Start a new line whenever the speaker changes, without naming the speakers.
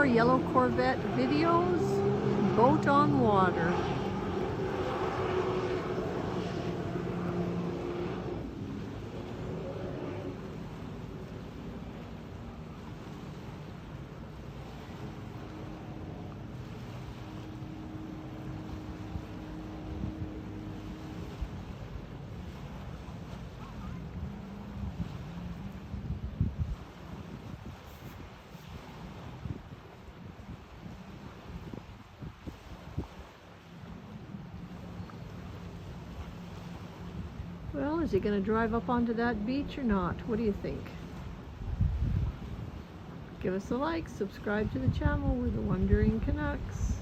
more yellow Corvette videos. Boat on water. Well, is he going to drive up onto that beach or not? What do you think? Give us a like, subscribe to the channel. We're the Wandering Canucks.